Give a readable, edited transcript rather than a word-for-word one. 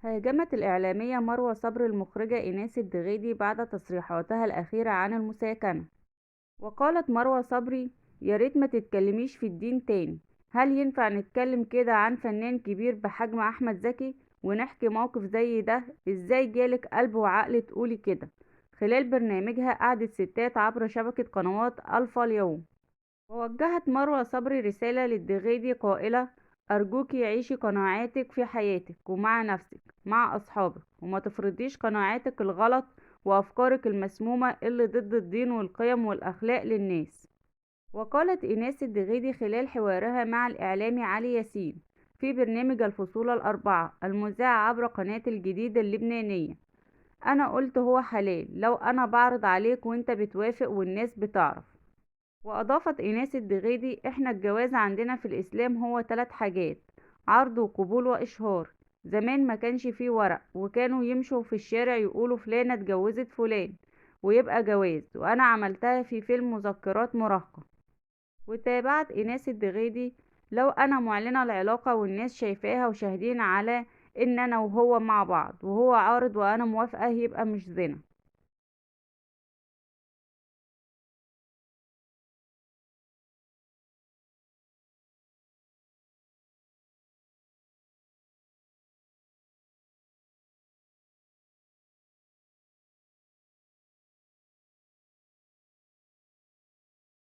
هاجمت الإعلامية مروة صبري المخرجة إيناس الدغيدي بعد تصريحاتها الأخيرة عن المساكنة. وقالت مروة صبري: يا ريت ما تتكلميش في الدين تاني. هل ينفع نتكلم كده عن فنان كبير بحجم أحمد زكي ونحكي موقف زي ده؟ ازاي جالك قلب وعقل تقولي كده؟ خلال برنامجها قعدت ستات عبر شبكة قنوات ألفا اليوم. ووجهت مروة صبري رسالة للدغيدي قائلة: أرجوكي عيشي قناعاتك في حياتك ومع نفسك مع أصحابك، وما تفرضيش قناعاتك الغلط وأفكارك المسمومة اللي ضد الدين والقيم والأخلاق للناس. وقالت إيناس الدغيدي خلال حوارها مع الإعلامي علي ياسين في برنامج الفصول الأربعة المذاع عبر قناة الجديدة اللبنانية: أنا قلت هو حلال لو أنا بعرض عليك وانت بتوافق والناس بتعرف. وأضافت إيناس الدغيدي: إحنا الجواز عندنا في الإسلام هو 3 حاجات: عرض وقبول وإشهار. زمان ما كانش فيه ورق، وكانوا يمشوا في الشارع يقولوا فلانة اتجوزت فلان ويبقى جواز، وأنا عملتها في فيلم مذكرات مراهقة. وتابعت إيناس الدغيدي: لو أنا معلنة العلاقة والناس شايفاها وشاهدين على إن أنا وهو مع بعض وهو عارض وأنا موافقة، يبقى مش زنا.